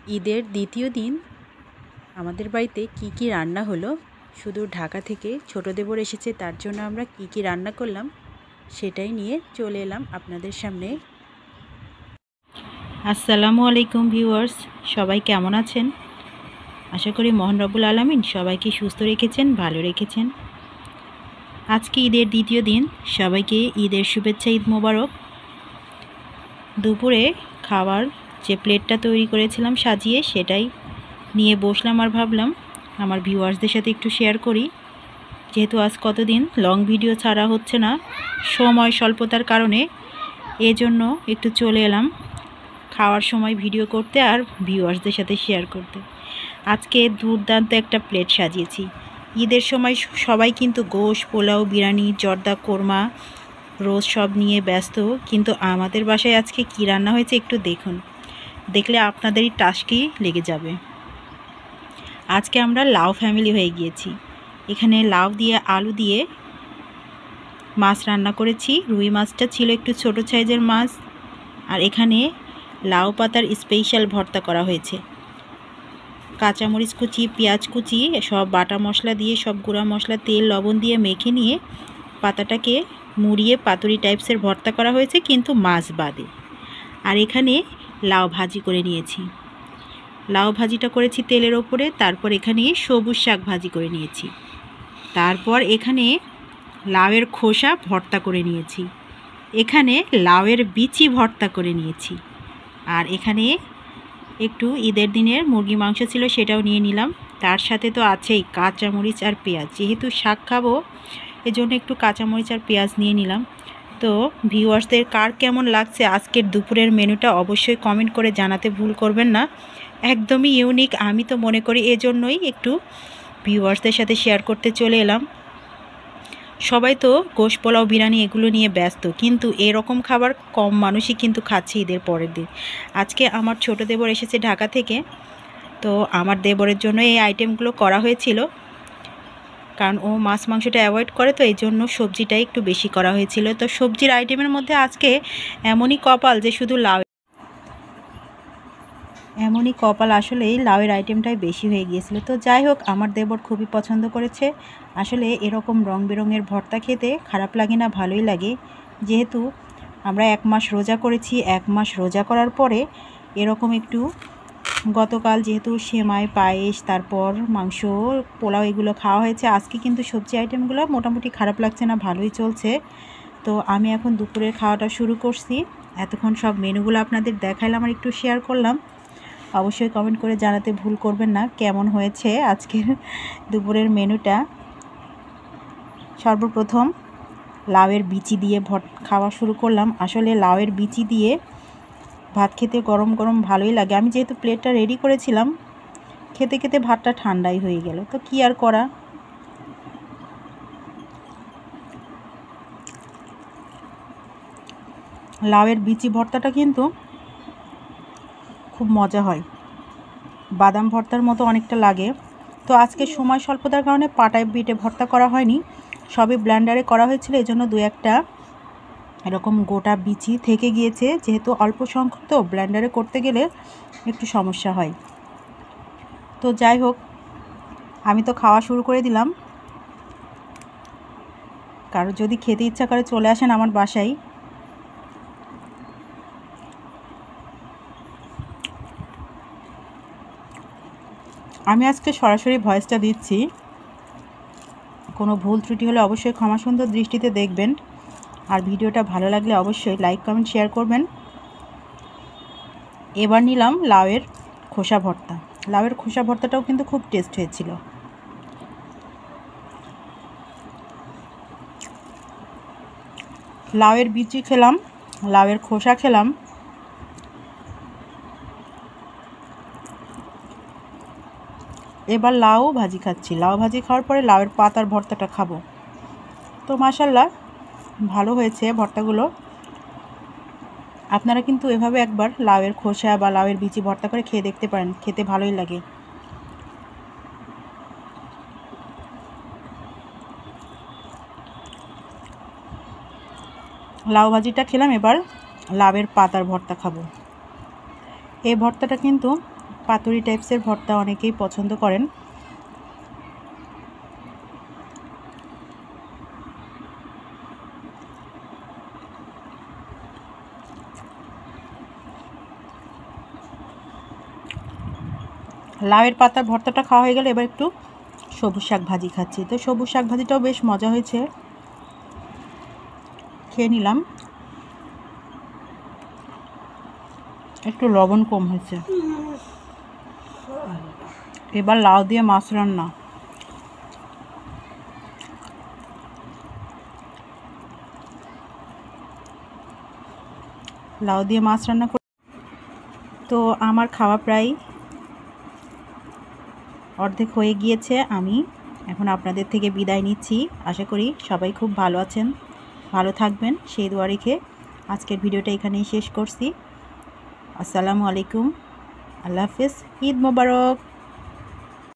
ঈদের দ্বিতীয় দিন আমাদের বাড়িতে কি কি রান্না হলো, শুধু ঢাকা থেকে ছোটো দেবর এসেছে তার জন্য আমরা কি কি রান্না করলাম সেটাই নিয়ে চলে এলাম আপনাদের সামনে। আসসালামু আলাইকুম ভিউয়ার্স, সবাই কেমন আছেন? আশা করি মহান রব্বুল আলামিন সবাইকে সুস্থ রেখেছেন, ভালো রেখেছেন। আজকে ঈদের দ্বিতীয় দিন, সবাইকে ঈদের শুভেচ্ছা, ঈদ মোবারক। দুপুরে খাবার যে প্লেটটা তৈরি করেছিলাম সাজিয়ে, সেটাই নিয়ে বসলাম আর ভাবলাম আমার ভিউয়ার্সদের সাথে একটু শেয়ার করি। যেহেতু আজ কতদিন লং ভিডিও ছাড়া হচ্ছে না, সময় স্বল্পতার কারণে, এজন্য একটু চলে এলাম খাওয়ার সময় ভিডিও করতে আর ভিউয়ার্সদের সাথে শেয়ার করতে। আজকে দুর্দান্ত একটা প্লেট সাজিয়েছি। ঈদের সময় সবাই কিন্তু গোশ, পোলাও, বিরিয়ানি, জর্দা, কোরমা, রোজ সব নিয়ে ব্যস্ত, কিন্তু আমাদের বাসায় আজকে কী রান্না হয়েছে একটু দেখুন, দেখলে আপনাদেরই টাস্কি লেগে যাবে। আজকে আমরা লাউ ফ্যামিলি হয়ে গিয়েছি। এখানে লাউ দিয়ে আলু দিয়ে মাছ রান্না করেছি। রুই মাছটা ছিল একটু ছোট সাইজের মাছ। আর এখানে লাউ পাতার স্পেশাল ভর্তা করা হয়েছে। কাঁচামরিচ কুচি, পেঁয়াজ কুচি, সব বাটা মশলা দিয়ে, সব গুঁড়া মশলা, তেল, লবণ দিয়ে মেখে নিয়ে পাতাটাকে মুড়িয়ে পাতুরি টাইপসের ভর্তা করা হয়েছে, কিন্তু মাছ বাদে। আর এখানে লাউ ভাজি করে নিয়েছি। লাউ ভাজিটা করেছি তেলের ওপরে। তারপর এখানে সবুজ শাক ভাজি করে নিয়েছি। তারপর এখানে লাউয়ের খোসা ভর্তা করে নিয়েছি। এখানে লাউয়ের বিচি ভর্তা করে নিয়েছি। আর এখানে একটু ঈদের দিনের মুরগি মাংস ছিল, সেটাও নিয়ে নিলাম। তার সাথে তো আছেই কাঁচামরিচ আর পেঁয়াজ। যেহেতু শাক খাবো, এজন্য একটু কাঁচামরিচ আর পেঁয়াজ নিয়ে নিলাম। তো ভিউয়ার্সদের কার কেমন লাগছে আজকের দুপুরের মেনুটা অবশ্যই কমেন্ট করে জানাতে ভুল করবেন না। একদমই ইউনিক, আমি তো মনে করি, এজন্যই একটু ভিউয়ার্সদের সাথে শেয়ার করতে চলে এলাম। সবাই তো গোশ, পোলাও, বিরিয়ানি এগুলো নিয়ে ব্যস্ত, কিন্তু এরকম খাবার কম মানুষই কিন্তু খাচ্ছে ঈদের পরের দিন। আজকে আমার ছোট দেবর এসেছে ঢাকা থেকে, তো আমার দেবরের জন্য এই আইটেমগুলো করা হয়েছিল, কারণ ও মাছ মাংসটা অ্যাভয়েড করে, তো এই জন্য সবজিটাই একটু বেশি করা হয়েছিল। তো সবজির আইটেমের মধ্যে আজকে এমনই কপাল যে শুধু আসলেই লাউয়ের আইটেমটাই বেশি হয়ে গিয়েছিল। তো যাই হোক, আমার দেবর খুবই পছন্দ করেছে। আসলে এরকম রং বেরঙের ভর্তা খেতে খারাপ লাগে না, ভালোই লাগে। যেহেতু আমরা 1 মাস রোজা করেছি, 1 মাস রোজা করার পরে এরকম একটু, গতকাল যেহেতু সেমাই, পায়েস, তারপর মাংস, পোলাও এগুলো খাওয়া হয়েছে, আজকে কিন্তু সবজি আইটেমগুলো মোটামুটি খারাপ লাগছে না, ভালোই চলছে। তো আমি এখন দুপুরের খাওয়াটা শুরু করছি। এতক্ষণ সব মেনুগুলো আপনাদের দেখাইলাম আর একটু শেয়ার করলাম। অবশ্যই কমেন্ট করে জানাতে ভুল করবেন না কেমন হয়েছে আজকের দুপুরের মেনুটা। সর্বপ্রথম লাউয়ের বিচি দিয়ে খাওয়া শুরু করলাম। আসলে লাউয়ের বিচি দিয়ে ভাত খেতে গরম গরম ভালোই লাগে। আমি যেহেতু প্লেটটা রেডি করেছিলাম, খেতে খেতে ভাতটা ঠান্ডাই হয়ে গেল, তো কি আর করা। লাউয়ের বিচি ভর্তাটা কিন্তু খুব মজা হয়, বাদাম ভর্তার মতো অনেকটা লাগে। তো আজকে সময় স্বল্পতার কারণে পাটায় বেটে ভর্তা করা হয়নি, সবই ব্লেন্ডারে করা হয়েছিল, এজন্য 2-1টা এরকম গোটা বিচি থেকে গিয়েছে। যেহেতু অল্প সংখ্যক, তো ব্লেন্ডারে করতে গেলে একটু সমস্যা হয়। তো যাই হোক, আমি তো খাওয়া শুরু করে দিলাম। কারো যদি খেতে ইচ্ছা করে চলে আসেন আমার বাসায়। আমি আজকে সরাসরি ভয়েসটা দিচ্ছি, কোনো ভুল ত্রুটি হলে অবশ্যই ক্ষমা সুন্দর দৃষ্টিতে দেখবেন। আর ভিডিওটা ভালো লাগলে অবশ্যই লাইক, কমেন্ট, শেয়ার করবেন। এবার নিলাম লাউয়ের খোসা ভর্তা। লাউয়ের খোসা ভর্তাটাও কিন্তু খুব টেস্ট হয়েছিল। লাউয়ের বিচি খেলাম, লাউয়ের খোসা খেলাম, এবার লাউ ভাজি খাচ্ছি। লাউ ভাজি খাওয়ার পরে লাউয়ের পাতার ভর্তাটা খাবো। তো মাশাআল্লাহ ভালো হয়েছে ভর্তাগুলো। আপনারা কিন্তু এভাবে একবার লাউয়ের খোসা বা লাউয়ের বিচি ভর্তা করে খেয়ে দেখতে পারেন, খেতে ভালোই লাগে। লাউ ভাজিটা খেলাম, এবার লাউয়ের পাতার ভর্তা খাবো। এই ভর্তাটা কিন্তু পাতুরি টাইপসের ভর্তা অনেকেই পছন্দ করেন। লাউয়ের পাতার ভর্তাটা খাওয়া হয়ে গেলে এবার একটু সবুজ শাক ভাজি খাচ্ছি। তো সবুজ শাক ভাজিটাও বেশ মজা হয়েছে, খেয়ে নিলাম। একটু লবণ কম হয়েছে। এবার লাউ দিয়ে মাছ রান্না। লাউ দিয়ে মাছ রান্না করে তো আমার খাওয়া প্রায় অর্ধেক হয়ে গিয়েছে। আমি এখন আপনাদের থেকে বিদায় নিচ্ছি। আশা করি সবাই খুব ভালো আছেন, ভালো থাকবেন সেই দোয়া রেখে আজকের ভিডিওটা এখানেই শেষ করছি। আসসালামু আলাইকুম, আল্লাহ হাফেজ, ঈদ মোবারক।